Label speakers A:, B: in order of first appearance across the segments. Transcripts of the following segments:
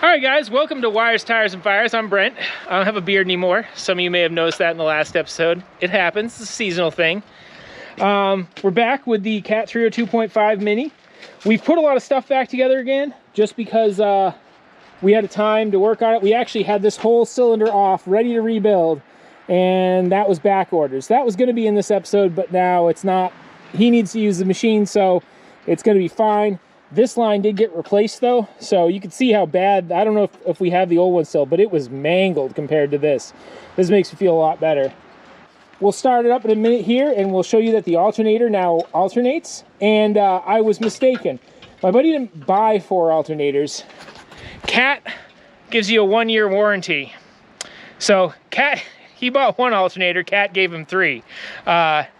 A: All right, guys, welcome to Wires, Tires, and Fires. I'm Brent. I don't have a beard anymore. Some of you may have noticed that in the last episode. It happens. It's a seasonal thing. We're back with the Cat 302.5 Mini. We've put a lot of stuff back together again just because we had a time to work on it. We actually had this whole cylinder off, ready to rebuild, and that was back orders. That was going to be in this episode, but now it's not. He needs to use the machine, so it's going to be fine. This line did get replaced though, so you can see how bad. I don't know if we have the old one still, but it was mangled compared to this. This makes me feel a lot better. We'll start it up in a minute here, and we'll show you that the alternator now alternates. And I was mistaken. My buddy didn't buy 4 alternators. Cat gives you a 1-year warranty. So Cat, he bought 1 alternator, Cat gave him 3.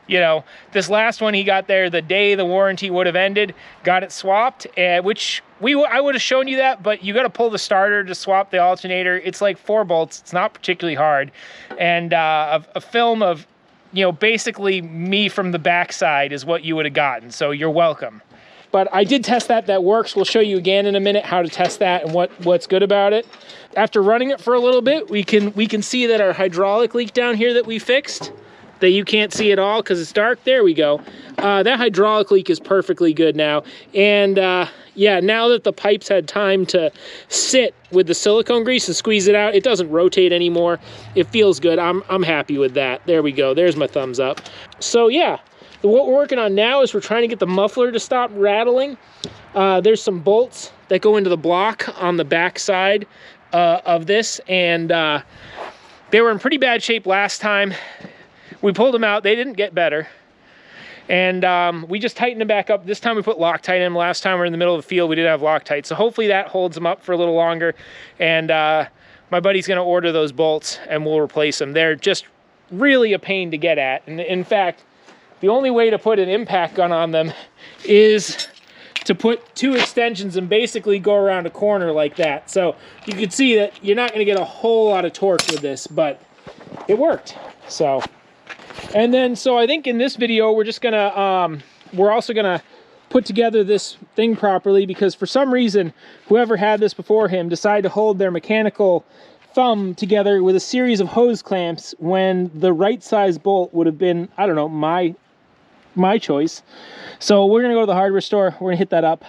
A: You know, this last one he got there the day the warranty would have ended, got it swapped, which I would have shown you that, but you got to pull the starter to swap the alternator. It's like 4 bolts. It's not particularly hard. And a film of, you know, basically me from the backside is what you would have gotten. So you're welcome. But I did test that. That works. We'll show you again in a minute how to test that and what's good about it. After running it for a little bit, we can see that our hydraulic leak down here that we fixed, that you can't see at all because it's dark. There we go. That hydraulic leak is perfectly good now. And yeah, now that the pipes had time to sit with the silicone grease and squeeze it out, it doesn't rotate anymore. It feels good. I'm happy with that. There we go. There's my thumbs up. So yeah, what we're working on now is we're trying to get the muffler to stop rattling. There's some bolts that go into the block on the back side of this, and they were in pretty bad shape last time. We pulled them out. They didn't get better. And we just tightened them back up. This time we put Loctite in them. Last time we were in the middle of the field, we didn't have Loctite. So hopefully that holds them up for a little longer. And my buddy's going to order those bolts and we'll replace them. They're just really a pain to get at. And in fact, the only way to put an impact gun on them is to put 2 extensions and basically go around a corner like that. So you can see that you're not going to get a whole lot of torque with this, but it worked. So... And then, so I think in this video, we're just gonna, we're also gonna put together this thing properly, because for some reason, whoever had this before him decided to hold their mechanical thumb together with a series of hose clamps when the right size bolt would have been, I don't know, my choice. So we're gonna go to the hardware store, we're gonna hit that up,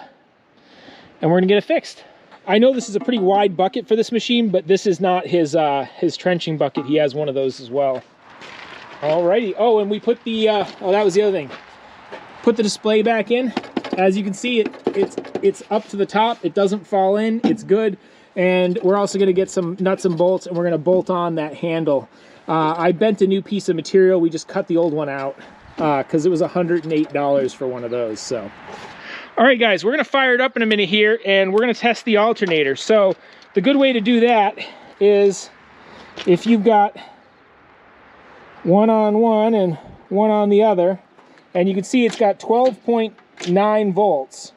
A: and we're gonna get it fixed. I know this is a pretty wide bucket for this machine, but this is not his trenching bucket. He has one of those as well. Alrighty. Oh, and we put the oh, that was the other thing. Put the display back in. As you can see, it's up to the top. It doesn't fall in. It's good. And we're also going to get some nuts and bolts, and we're going to bolt on that handle. I bent a new piece of material. We just cut the old one out because it was $108 for one of those. So, all right, guys, we're going to fire it up in a minute here, and we're going to test the alternator. So the good way to do that is if you've got one on one and one on the other, and you can see it's got 12.9 volts.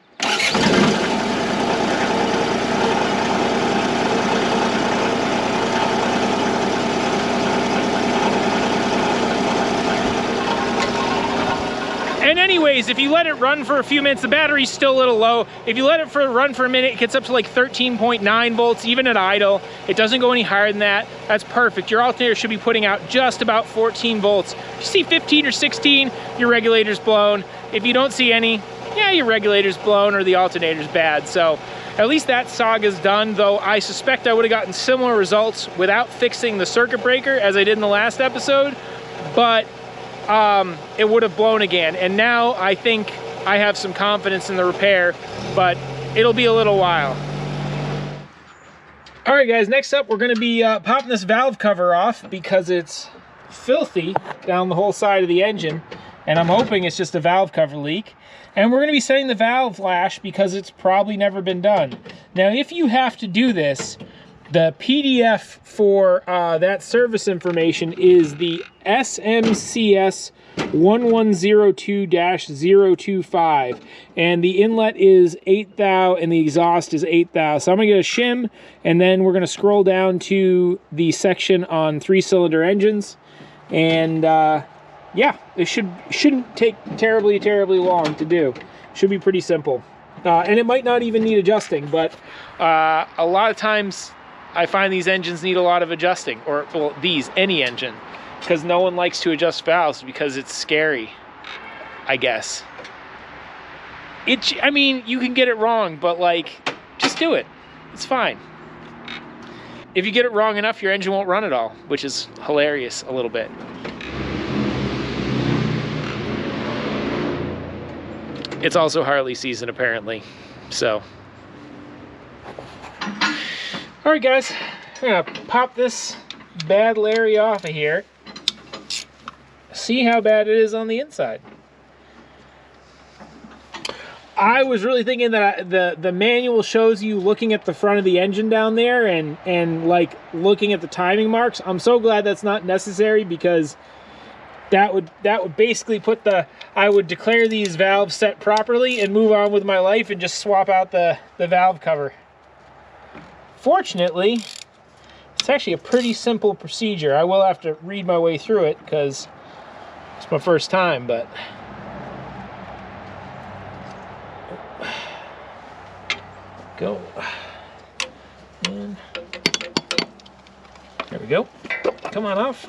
A: And anyways, if you let it run for a few minutes, the battery's still a little low. If you let it run for a minute, it gets up to like 13.9 volts, even at idle. It doesn't go any higher than that. That's perfect. Your alternator should be putting out just about 14 volts. If you see 15 or 16, your regulator's blown. If you don't see any, yeah, your regulator's blown or the alternator's bad. So at least that saga's done, though I suspect I would have gotten similar results without fixing the circuit breaker as I did in the last episode, but it would have blown again. And now I think I have some confidence in the repair, but it'll be a little while. All right, guys, next up, we're going to be popping this valve cover off because it's filthy down the whole side of the engine, and I'm hoping it's just a valve cover leak. And we're going to be setting the valve lash because it's probably never been done. Now, if you have to do this, the PDF for that service information is the SMCS 1102-025, and the inlet is 8 thou and the exhaust is 8 thou. So I'm gonna get a shim, and then we're gonna scroll down to the section on 3-cylinder engines, and yeah, it shouldn't take terribly long to do. Should be pretty simple. And it might not even need adjusting, but a lot of times I find these engines need a lot of adjusting, or well, any engine, because no one likes to adjust valves because it's scary, I guess. I mean, you can get it wrong, but like, just do it. It's fine. If you get it wrong enough, your engine won't run at all, which is hilarious a little bit. It's also Harley season, apparently, so. All right, guys, I'm gonna pop this bad Larry off of here. See how bad it is on the inside. I was really thinking that the manual shows you looking at the front of the engine down there and like looking at the timing marks. I'm so glad that's not necessary, because that would basically put I would declare these valves set properly and move on with my life and just swap out the valve cover. Fortunately, it's actually a pretty simple procedure. I will have to read my way through it because it's my first time, but go. And there we go. Come on off.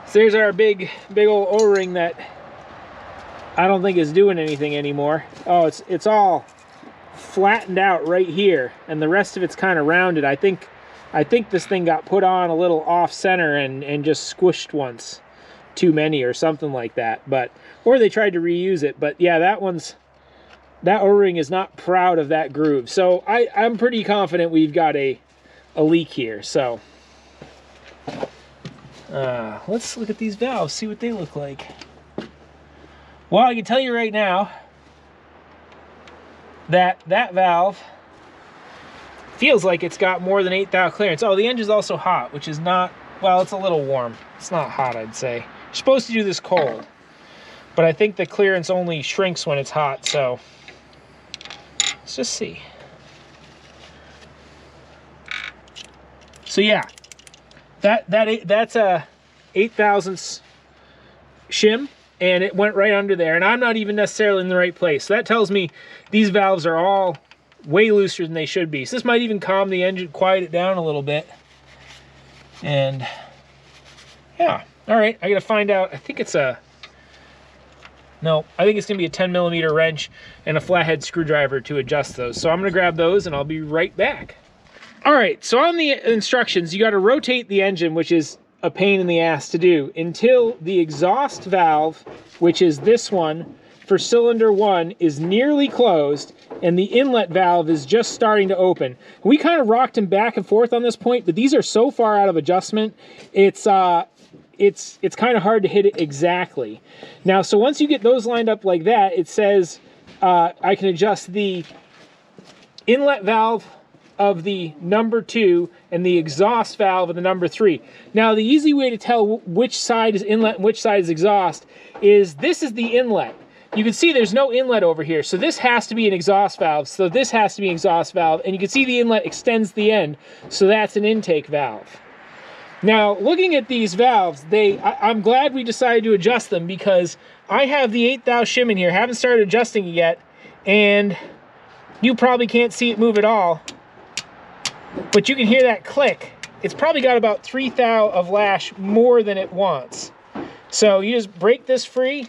A: So there's our big old O-ring that I don't think is doing anything anymore. Oh, it's all flattened out right here, and the rest of it's kind of rounded. I think this thing got put on a little off center and just squished once too many or something like that. But or they tried to reuse it. But yeah, that O-ring is not proud of that groove. So I'm pretty confident we've got a leak here. So let's look at these valves, see what they look like. Well, I can tell you right now that valve feels like it's got more than 8 thou clearance. Oh, the engine's also hot, which is not, well, it's a little warm. It's not hot, I'd say. You're supposed to do this cold, but I think the clearance only shrinks when it's hot, so let's just see. So yeah, that's a 8 thousandths shim, and it went right under there, and I'm not even necessarily in the right place. So that tells me these valves are all way looser than they should be. So this might even calm the engine, quiet it down a little bit. And yeah, all right, I gotta find out. I think it's I think it's gonna be a 10mm wrench and a flathead screwdriver to adjust those. So I'm gonna grab those and I'll be right back. All right, so on the instructions, you gotta rotate the engine, which is a pain in the ass to do, until the exhaust valve, which is this one for cylinder 1, is nearly closed and the inlet valve is just starting to open. We kind of rocked him back and forth on this point, but these are so far out of adjustment, it's kind of hard to hit it exactly. Now, so once you get those lined up like that, it says I can adjust the inlet valve of the number 2 and the exhaust valve of the number 3. Now, the easy way to tell which side is inlet and which side is exhaust is this is the inlet. You can see there's no inlet over here, so this has to be an exhaust valve, so this has to be an exhaust valve, and you can see the inlet extends the end, so that's an intake valve. Now, looking at these valves, I'm glad we decided to adjust them, because I have the 8 thou shim in here, haven't started adjusting it yet, and you probably can't see it move at all, but you can hear that click. It's probably got about 3 thou of lash more than it wants. So you just break this free,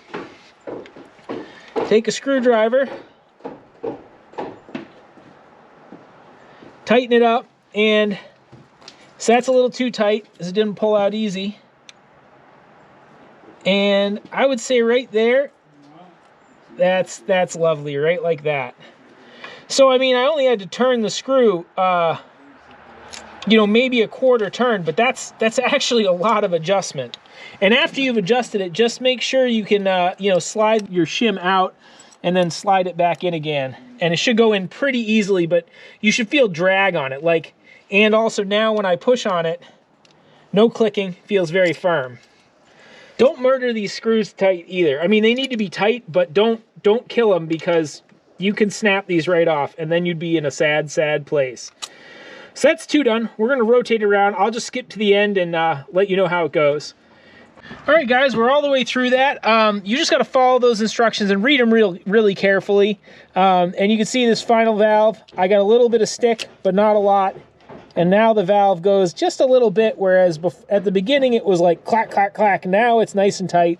A: take a screwdriver, tighten it up, and so that's a little too tight, as it didn't pull out easy. And I would say right there, that's lovely, right like that. So I mean, I only had to turn the screw, you know, maybe a quarter turn, but that's actually a lot of adjustment. And after you've adjusted it, just make sure you can, you know, slide your shim out and then slide it back in again. And it should go in pretty easily, but you should feel drag on it. Like, and also now when I push on it, no clicking, feels very firm. Don't murder these screws tight either. I mean, they need to be tight, but don't kill them, because you can snap these right off and then you'd be in a sad, sad place. So that's 2 done. We're gonna rotate it around. I'll just skip to the end and let you know how it goes. All right, guys, we're all the way through that. You just got to follow those instructions and read them really carefully. And you can see this final valve, I got a little bit of stick, but not a lot. And now the valve goes just a little bit, whereas at the beginning it was like clack, clack, clack. Now it's nice and tight.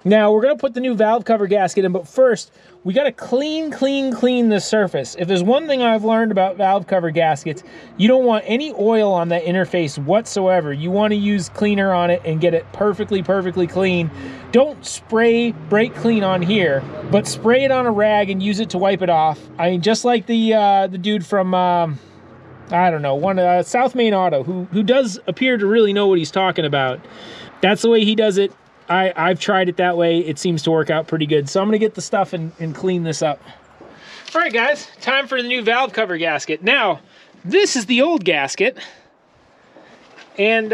A: Now we're going to put the new valve cover gasket in, but first we got to clean the surface. If there's one thing I've learned about valve cover gaskets, you don't want any oil on that interface whatsoever. You want to use cleaner on it and get it perfectly clean. Don't spray brake clean on here, but spray it on a rag and use it to wipe it off. I mean, just like the dude from I don't know, South Main Auto, who does appear to really know what he's talking about. That's the way he does it. I've tried it that way. It seems to work out pretty good. So I'm going to get the stuff and clean this up. All right, guys, time for the new valve cover gasket. Now, this is the old gasket. And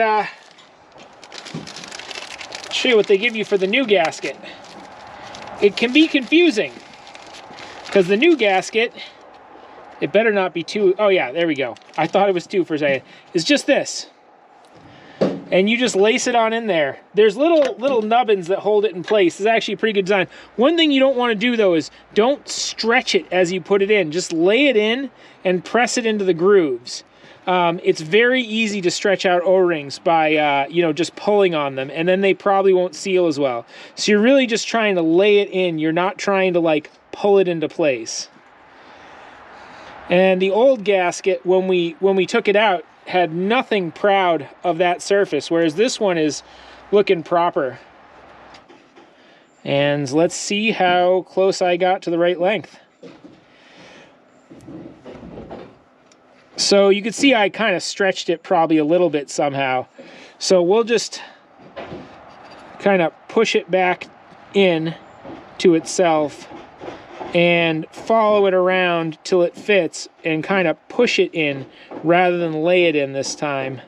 A: show you what they give you for the new gasket. It can be confusing because the new gasket, it better not be two. Oh yeah, there we go. I thought it was two for a second. It's just this. And you just lace it on in there. There's little nubbins that hold it in place. It's actually a pretty good design. One thing you don't want to do though is don't stretch it as you put it in. Just lay it in and press it into the grooves. It's very easy to stretch out O-rings by just pulling on them, and then they probably won't seal as well. So you're really just trying to lay it in. You're not trying to like pull it into place. And the old gasket, when we took it out, had nothing proud of that surface, whereas this one is looking proper. And let's see how close I got to the right length. So you can see I kind of stretched it probably a little bit somehow. So we'll just kind of push it back in to itself and follow it around till it fits and kind of push it in rather than lay it in this time.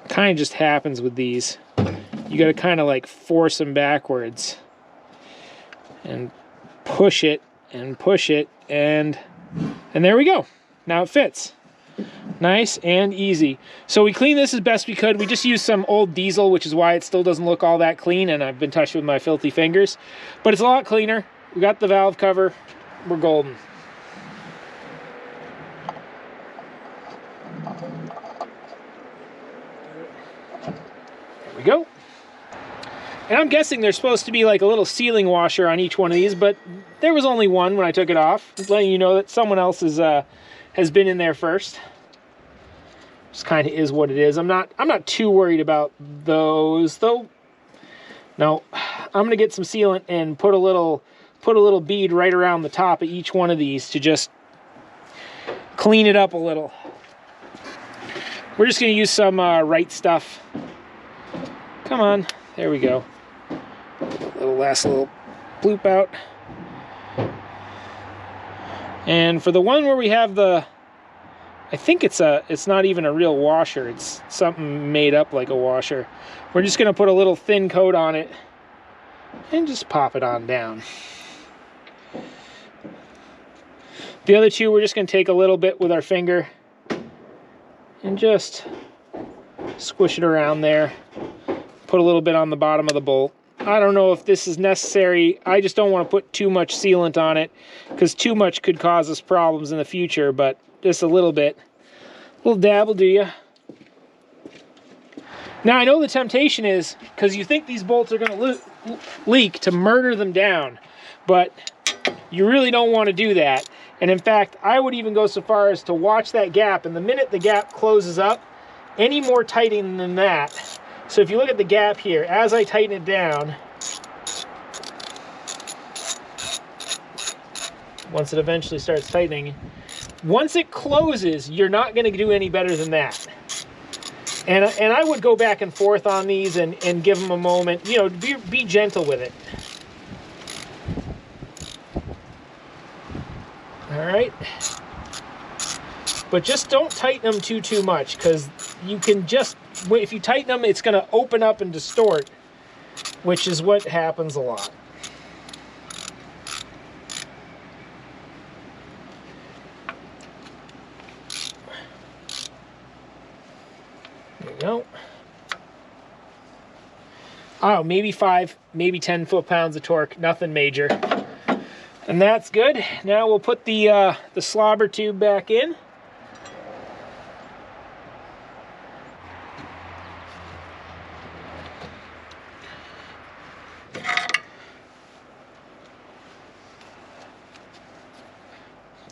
A: Kind of just happens with these. You got to kind of like force them backwards and push it and there we go. Now it fits. Nice and easy. So we cleaned this as best we could. We just used some old diesel, which is why it still doesn't look all that clean, and I've been touched with my filthy fingers. But it's a lot cleaner. We got the valve cover. We're golden. There we go. And I'm guessing there's supposed to be like a little sealing washer on each one of these, but there was only one when I took it off. Just letting you know that someone else has been in there first. Just kind of is what it is. I'm not too worried about those though. No, I'm gonna get some sealant and put a little bead right around the top of each one of these to just clean it up a little. We're just gonna use some right stuff. Come on, there we go. Last little bloop out. And for the one where we have the, I think it's not even a real washer, it's something made up like a washer. We're just gonna put a little thin coat on it and just pop it on down. The other two, we're just gonna take a little bit with our finger and just squish it around there. Put a little bit on the bottom of the bolt. I don't know if this is necessary. I just don't want to put too much sealant on it because too much could cause us problems in the future, but just a little bit. A little dab will do you. Now I know the temptation is, because you think these bolts are going to leak, to murder them down, but you really don't want to do that. And in fact, I would even go so far as to watch that gap, and the minute the gap closes up, any more tightening than that. So if you look at the gap here, as I tighten it down, once it eventually starts tightening, once it closes, you're not going to do any better than that. And I would go back and forth on these and give them a moment, you know, be gentle with it. All right. But just don't tighten them too much, because you can just, if you tighten them, it's going to open up and distort, which is what happens a lot. There you go. Oh, maybe 5, maybe 10 foot-pounds of torque, nothing major. And that's good. Now we'll put the slobber tube back in.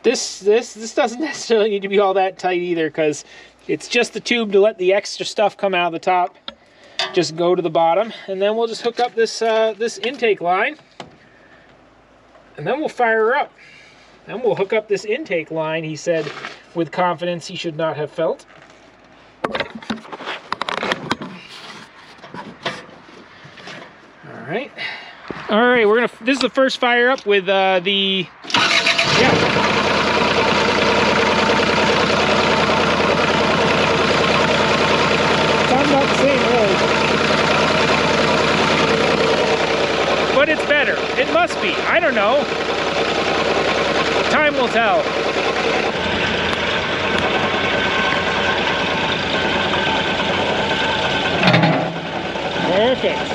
A: This doesn't necessarily need to be all that tight either, because it's just the tube to let the extra stuff come out of the top. Just go to the bottom, and then we'll just hook up this this intake line, and then we'll fire her up. Then we'll hook up this intake line, he said with confidence he should not have felt. All right, we're gonna. This is the first fire up with the Sounds about the same, really. But it's better. It must be. I don't know. Time will tell. Perfect.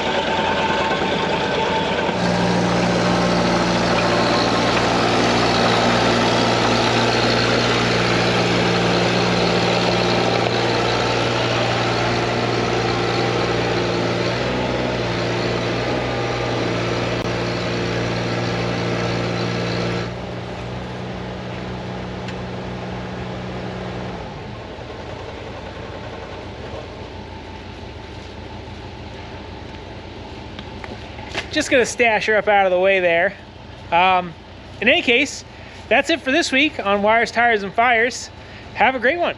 A: Just gonna stash her up out of the way there. In any case, that's it for this week on Wires, Tires, and Fires. Have a great one.